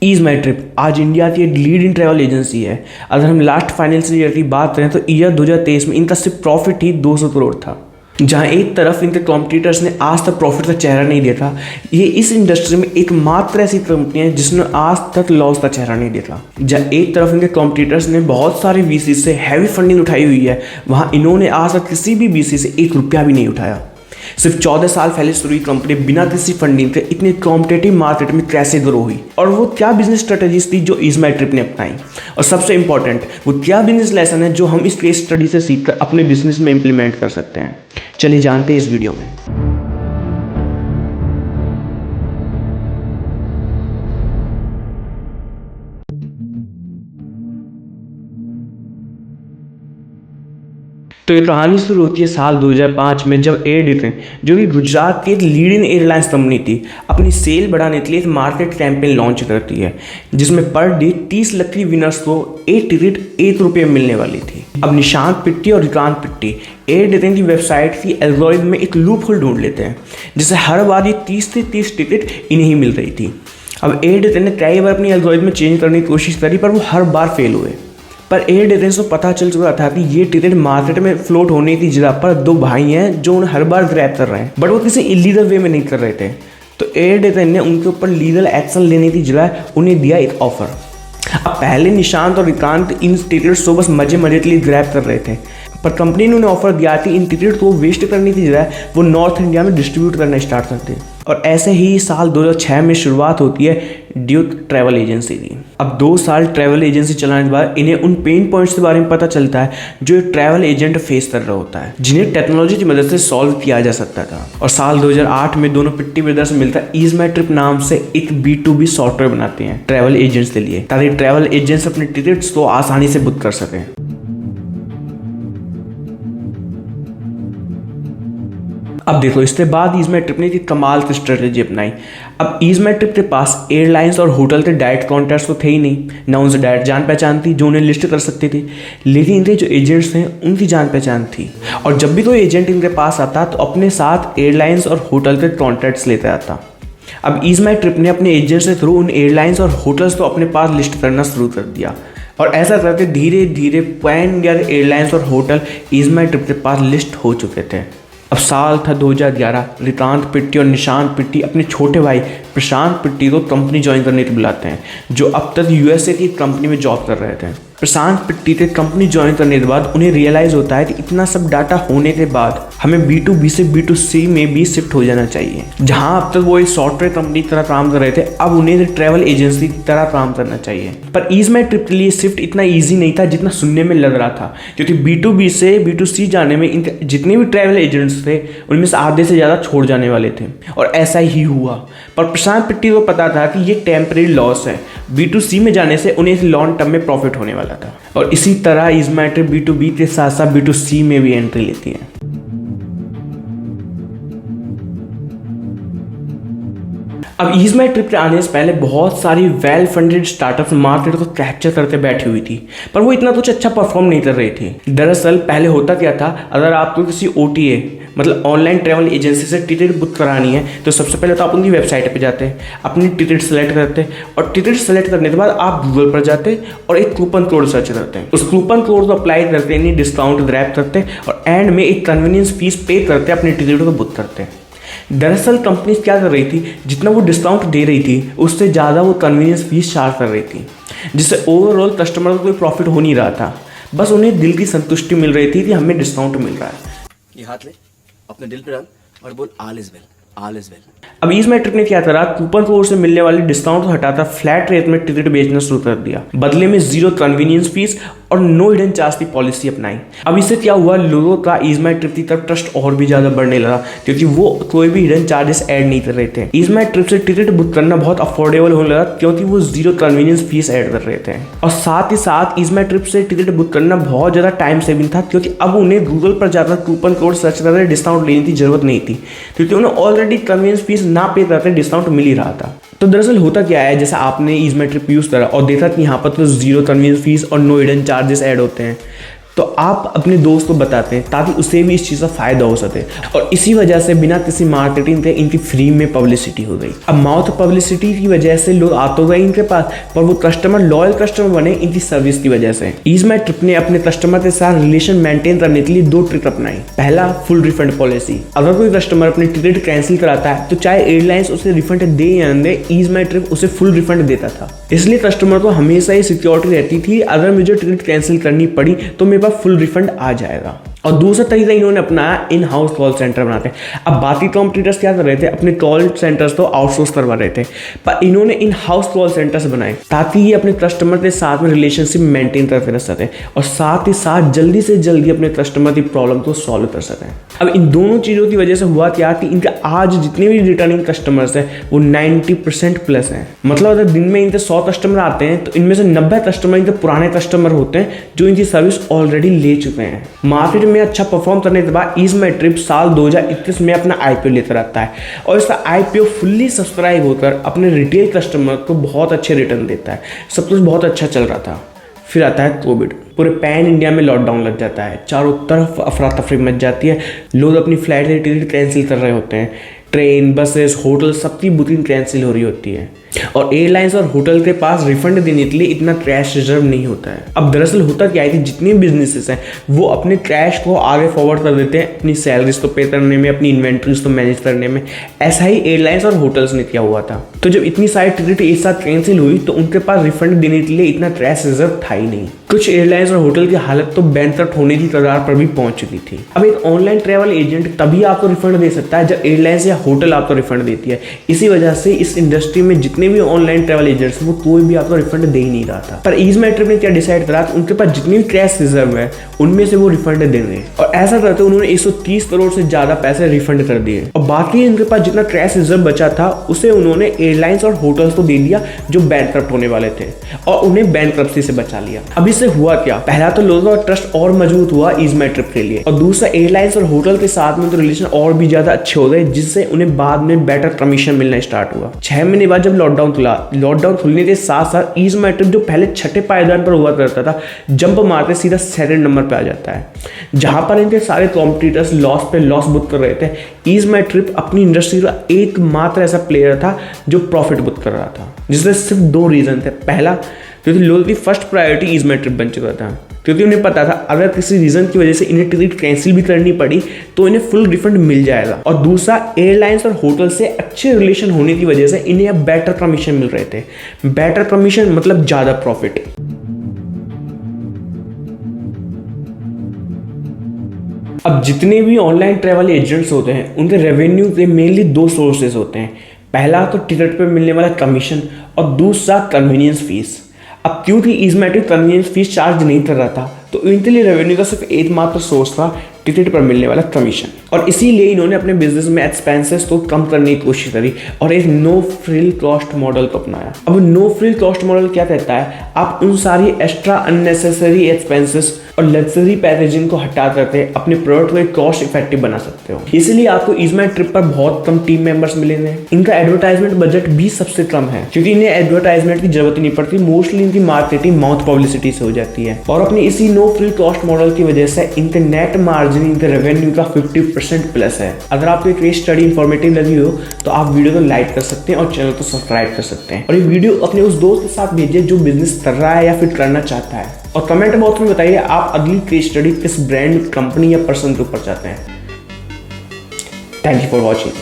Ease माई trip आज India की एक लीडिंग ट्रैवल एजेंसी है। अगर हम लास्ट फाइनेंशियल ईयर की बात करें तो ईयर 2023 में इनका सिर्फ प्रॉफिट ही 200 करोड़ था। जहां एक तरफ इनके कॉम्पिटिटर्स ने आज तक प्रॉफिट का चेहरा नहीं देखा, ये इस इंडस्ट्री में एकमात्र ऐसी कंपनी है जिसने आज तक लॉस का चेहरा नहीं देखा। जहां एक तरफ इनके कॉम्पिटिटर्स ने बहुत सारे वीसी से हैवी फंडिंग उठाई हुई है, वहां इन्होंने आज तक किसी भी वीसी से 1 रुपया भी नहीं उठाया। सिर्फ 14 साल पहले शुरू हुई कंपनी बिना किसी फंडिंग के इतनी कॉम्पिटेटिव मार्केट में कैसे ग्रो हुई, और वो क्या बिजनेस स्ट्रेटेजीज थी जो ईज माई ट्रिप ने अपनाई, और सबसे इंपॉर्टेंट वो क्या बिजनेस लेसन है जो हम इस केस स्टडी से सीखकर अपने बिजनेस में इंप्लीमेंट कर सकते हैं। चलिए जानते हैं इस वीडियो में। तो ये कहानी शुरू होती है साल 2005 में, जब एयर इंडिया जो कि गुजरात की एक लीडिंग एयरलाइंस कंपनी थी, अपनी सेल बढ़ाने के लिए एक मार्केट कैंपेन लॉन्च करती है जिसमें पर डे 30 लकी विनर्स को एक टिकट 1 रुपये मिलने वाली थी। अब निशांत पिट्टी और रिकांत पिट्टी एयर इंडिया की वेबसाइट की एल्गोरिथम में एक लूप होल ढूंढ लेते हैं, जिससे हर बार ये 30 से 30 टिकट इन्हें ही मिल रही थी। अब एयर इंडिया ने कई बार अपनी एल्गोरिथम में चेंज करने की कोशिश करी, पर वो हर बार फेल हुए। पर एयर डिफेंस को पता चल चुका था कि ये टिकट मार्केट में फ्लोट होने की जगह पर 2 भाई हैं जो उन्हें हर बार ग्रैब कर रहे हैं, बट वो किसी इलीगल वे में नहीं कर रहे थे। तो एयर डिफेंस ने उनके ऊपर लीगल एक्शन लेने की जगह उन्हें दिया एक ऑफर। अब पहले निशांत और रिकांत इन टिकट्स को बस मजे के लिए ग्रैब कर रहे थे, पर कंपनी ने उन्हें ऑफर दिया कि इन टिकट को वेस्ट करने की जगह वो नॉर्थ इंडिया में डिस्ट्रीब्यूट करना स्टार्ट करते हैं। और ऐसे ही साल 2006 में शुरुआत होती है ड्यूक ट्रैवल एजेंसी की। अब 2 साल ट्रैवल एजेंसी चलाने के बाद इन्हें उन पेन पॉइंट्स के बारे में पता चलता है जो एक ट्रैवल एजेंट फेस कर रहा होता है, जिन्हें टेक्नोलॉजी की मदद से सॉल्व किया जा सकता था। और साल 2008 में दोनों पिट्टी ब्रदर्स मिलकर ईज माई ट्रिप नाम से एक B2B सॉफ्टवेयर बनाते हैं ट्रैवल एजेंट्स के लिए, ताकि ट्रैवल एजेंट्स अपने टिकट्स को आसानी से बुक कर सकें। अब देखो, इसके बाद ईज माई ट्रिप ने एक कमाल की स्ट्रेटेजी अपनाई। अब ईज माई ट्रिप के पास एयरलाइंस और होटल के डायरेक्ट कॉन्टैक्ट्स तो थे ही नहीं, ना उनसे डायरेक्ट जान पहचान थी जो उन्हें लिस्ट कर सकती थी, लेकिन इनके जो एजेंट्स हैं उनकी जान पहचान थी। और जब भी कोई एजेंट इनके पास आता तो अपने साथ एयरलाइंस और होटल के कॉन्टैक्ट्स लेते आता। अब ईज माई ट्रिप ने अपने एजेंट्स के थ्रू उन एयरलाइंस और होटल्स को अपने पास लिस्ट करना शुरू कर दिया, और ऐसा करके धीरे धीरे पैन इंडिया एयरलाइंस और होटल ईज माई ट्रिप के पास लिस्ट हो चुके थे। अब साल था 2011। रिकांत पिट्टी और निशांत पिट्टी अपने छोटे भाई प्रशांत पिट्टी को कंपनी ज्वाइन करने के लिए बुलाते हैं, जो अब तक USA की कंपनी में जॉब कर रहे थे। प्रशांत पिट्टी के कंपनी ज्वाइन करने के बाद उन्हें रियलाइज़ होता है कि इतना सब डाटा होने के बाद हमें B2B से B2C में भी शिफ्ट हो जाना चाहिए। जहां अब तक वो एक सॉफ्टवेयर कंपनी की तरह काम कर रहे थे, अब उन्हें ट्रैवल एजेंसी की तरह काम करना चाहिए। पर ईज माई ट्रिप के लिए शिफ्ट इतना ईजी नहीं था जितना सुनने में लग रहा था, क्योंकि B2B से B2C जाने में इनके जितने भी ट्रैवल एजेंट्स थे उनमें से आधे से ज़्यादा छोड़ जाने वाले थे, और ऐसा ही हुआ। पर प्रशांत पिट्टी को पता था कि ये टेम्परेरी लॉस है, B2C में जाने से उन्हें लॉन्ग टर्म में प्रॉफिट होने वाला था। और इसी तरह ईज माई ट्रिप B2B के साथ साथ B2C में भी एंट्री लेती है। अब ईज माई ट्रिप के आने से पहले बहुत सारी वेल फंडेड स्टार्टअप्स मार्केट को कैप्चर करते बैठी हुई थी, पर वो इतना कुछ अच्छा परफॉर्म नहीं कर रही थी। दरअसल पहले होता क्या था, अगर आपको किसी OTA मतलब ऑनलाइन ट्रैवल एजेंसी से टिकट बुक करानी है तो सबसे पहले तो आप उनकी वेबसाइट पे जाते, अपनी टिकट सेलेक्ट करते, और टिकट सेलेक्ट करने के बाद आप गूगल पर जाते और एक कूपन कोड सर्च करते हैं। उस कूपन कोड को अप्लाई करते, यानी डिस्काउंट ग्रैब करते, और एंड में एक कन्वीनियंस फीस पे करते, अपनी टिकट को बुक करते। दरअसल कंपनी क्या कर रही थी, जितना वो डिस्काउंट दे रही थी उससे ज़्यादा वो कन्वीनियंस फीस चार्ज कर रही थी, जिससे ओवरऑल कस्टमर को कोई प्रॉफिट हो नहीं रहा था। बस उन्हें दिल की संतुष्टि मिल रही थी कि हमें डिस्काउंट मिल रहा है। ये हाथ ले, अपने दिल पे डाल और बोल all is well, all is well. अब ईज माई ट्रिप ने क्या करा, कूपन कोड से मिलने वाले डिस्काउंट को हटाकर फ्लैट रेट में टिकट बेचना शुरू कर दिया, बदले में 0 कन्वीनियंस फीस और नो हिडन चार्ज की पॉलिसी अपनाई। अब इससे क्या हुआ, लोगों का ईज माई ट्रिप की तरफ ट्रस्ट और भी ज़्यादा बढ़ने लगा, क्योंकि वो कोई भी हिडन चार्जेस ऐड नहीं कर रहे थे। ईज माई ट्रिप से टिकट बुक करना बहुत अफोर्डेबल होने लगा, क्योंकि वो 0 कन्वीनियंस फीस ऐड कर रहे थे। और साथ ही साथ ईज माई ट्रिप से टिकट बुक करना बहुत ज़्यादा टाइम सेविंग था, क्योंकि अब उन्हें गूगल पर जाकर कूपन कोड सर्च करके डिस्काउंट लेने की जरूरत नहीं थी, क्योंकि उन्हें ऑलरेडी कन्वीनियंस फीस ना पे करके डिस्काउंट मिल ही रहा था। तो दरअसल होता क्या है, जैसा आपने ईज माई ट्रिप यूज़ करा और देखा कि यहाँ पर तो 0 कन्वीनियंस फीस और नो हिडन चार्जेस ऐड होते हैं, तो आप अपने दोस्त को बताते हैं ताकि उसे भी इस चीज़ का फ़ायदा हो सके, और इसी वजह से बिना किसी मार्केटिंग के इनकी फ्री में पब्लिसिटी हो गई। अब माउथ पब्लिसिटी की वजह से लोग आ तो गए इनके पास, पर वो कस्टमर लॉयल कस्टमर बने इनकी सर्विस की वजह से। ईज़माई ट्रिप ने अपने कस्टमर के साथ रिलेशन मेंटेन करने के लिए 2 ट्रिक अपनाई। पहला, फुल रिफंड पॉलिसी। अगर कोई कस्टमर अपनी टिकट कैंसिल कराता है तो चाहे एयरलाइंस उसे रिफंड दे या न दे, ईज़माई ट्रिप उसे फुल रिफंड देता था। इसलिए कस्टमर को हमेशा ये सिक्योरिटी रहती थी, अगर मुझे टिकट कैंसिल करनी पड़ी तो मेरे पास फुल रिफंड आ जाएगा। और दूसरा तरीका इन्होंने अपनाया, इन हाउस कॉल सेंटर बनाते। अब बाकी कॉम्पिटिटर्स क्या कर रहे थे, अपने कॉल सेंटर्स तो आउटसोर्स करवा रहे थे, पर इन्होंने इन हाउस कॉल सेंटर्स बनाए ताकि ये अपने कस्टमर के साथ में रिलेशनशिप मेंटेन करते रह सकें और साथ ही साथ जल्दी से जल्दी अपने कस्टमर की प्रॉब्लम को सॉल्व कर सकें। अब इन दोनों चीज़ों की वजह से हुआ क्या कि इनके आज जितने भी रिटर्निंग कस्टमर्स हैं वो 90% प्लस हैं। मतलब अगर दिन में इनके 100 कस्टमर आते हैं तो इनमें से 90 कस्टमर इनके पुराने कस्टमर होते हैं जो इनकी सर्विस ऑलरेडी ले चुके हैं। मार्केट में अच्छा परफॉर्म करने के बाद ईज़माई ट्रिप साल 2021 में अपना IPO लेकर आता है और इसका IPO फुल्ली सब्सक्राइब होकर अपने रिटेल कस्टमर को बहुत अच्छे रिटर्न देता है। सब कुछ बहुत अच्छा चल रहा था। फिर आता है कोविड। पूरे पैन इंडिया में लॉकडाउन लग जाता है, चारों तरफ अफरा तफरी मच जाती है, लोग अपनी फ्लाइट की टिकट कैंसिल कर रहे होते हैं, ट्रेन, बसेस, होटल सबकी बुकिंग कैंसिल हो रही होती है और एयरलाइंस और होटल के पास रिफंड देने के लिए इतना कैश रिजर्व नहीं होता है। अब दरअसल होता क्या है कि जितने बिजनेसेस हैं वो अपने कैश को आगे फॉरवर्ड कर देते हैं अपनी सैलरीज तो पे करने में, अपनी इन्वेंट्रीज तो मैनेज करने में। ऐसा ही एयरलाइंस और होटल्स ने किया हुआ था। तो जब इतनी सारी टिकट एक साथ कैंसिल हुई तो उनके पास रिफंड देने के लिए इतना कैश रिजर्व था ही नहीं। कुछ एयरलाइंस और होटल की हालत तो बैंकरप्ट होने की कगार पर भी पहुंच चुकी थी। अब एक ऑनलाइन ट्रैवल एजेंट तभी आपको रिफंड दे सकता है जब एयरलाइंस या होटल आपको रिफंड देती है। इसी वजह से इस इंडस्ट्री में जितने भी ऑनलाइन ट्रैवल एजेंट्स वो कोई भी आपको रिफंड दे ही नहीं रहा था। पर ईज़माई ट्रिप ने क्या डिसाइड करा कि उनके पास जितनी भी कैश रिजर्व है उनमें से वो रिफंड देंगे और ऐसा करते उन्होंने 130 करोड़ से ज्यादा पैसे रिफंड कर दिए और बाकी उनके पास जितना कैश रिजर्व बचा था उसे उन्होंने एयरलाइंस और होटल्स को दे दिया जो बैंकरप्ट होने वाले थे और उन्हें बैंकरप्सी से बचा लिया। अब इससे हुआ क्या, पहला तो लोगों का ट्रस्ट और मजबूत हुआ ईज़माई ट्रिप के लिए और दूसरा एयरलाइंस और होटल के साथ में तो रिलेशन और भी ज्यादा अच्छे हो गए जिससे उन्हें बाद में बेटर कमीशन मिलना स्टार्ट हुआ। 6 महीने बाद जब लॉकडाउन खुला, लॉकडाउन खुलने के साथ साथ ईज़माई ट्रिप जो पहले छठे पायदान पर हुआ करता था जंप मारते सीधा 7 नंबर पे आ जाता है। जहां पर इनके सारे कॉम्पिटिटर्स लॉस पे लॉस बुक कर रहे थे, ईज़माई ट्रिप अपनी इंडस्ट्री का एकमात्र ऐसा प्लेयर था जो प्रॉफिट बुक कर रहा था, जिससे सिर्फ 2 रीजन थे। पहला, क्योंकि लोगों की फर्स्ट प्रायोरिटी ईज़माई ट्रिप बन चुका था, क्योंकि उन्हें पता था अगर किसी रीजन की वजह से इन्हें टिकट कैंसिल भी करनी पड़ी तो इन्हें फुल रिफंड मिल जाएगा। और दूसरा, एयरलाइंस और होटल से अच्छे रिलेशन होने की वजह से इन्हें अब बेटर कमीशन मिल रहे थे। बेटर कमीशन मतलब ज़्यादा प्रॉफिट। अब जितने भी ऑनलाइन ट्रैवल एजेंट्स होते हैं उनके रेवेन्यू के मेनली 2 सोर्सेज होते हैं। पहला तो टिकट पे मिलने वाला कमीशन और दूसरा कन्वीनियंस फीस। अब क्योंकि ईज़माई ट्रिप कन्वीनियंस फीस चार्ज नहीं कर रहा था तो इनके लिए रेवेन्यू का सिर्फ एकमात्र सोर्स था टिकट पर मिलने वाला कमीशन और इसीलिए इन्होंने अपने बिजनेस में एक्सपेंसेस को कम करने की कोशिश करी और एक नो फ्रिल कॉस्ट मॉडल को अपनाया। अब नो फ्रिल कॉस्ट मॉडल क्या कहता है, आप उन सारी एक्स्ट्रा अननेसेसरी एक्सपेंसेस और लग्जरी पैकेजिंग को हटा करके अपने प्रोडक्ट को एक कॉस्ट इफेक्टिव बना सकते हो। इसीलिए आपको ईज़माई ट्रिप पर बहुत कम टीम मेंबर्स मिलेंगे। इनका एडवर्टाइजमेंट बजट भी सबसे कम है क्योंकि इन्हें एडवर्टाइजमेंट की जरूरत नहीं पड़ती, मोस्टली इनकी मार्केटिंग माउथ पब्लिसिटी से हो जाती है और अपनी इसी नो फ्रिल कॉस्ट मॉडल की वजह से इनके नेट मार्जिन इनके रेवेन्यू का 50% प्लस है। अगर आपको एक केस स्टडी इन्फॉर्मेटिव लगी हो तो आप वीडियो को लाइक कर सकते हैं और चैनल को सब्सक्राइब कर सकते हैं और ये वीडियो अपने उस दोस्त के साथ भेजिए जो बिजनेस कर रहा है या फिर करना चाहता है और कमेंट बॉक्स में बताइए आप अगली केस स्टडी किस ब्रांड, कंपनी या पर्सन के ऊपर चाहते हैं। Thank you for watching.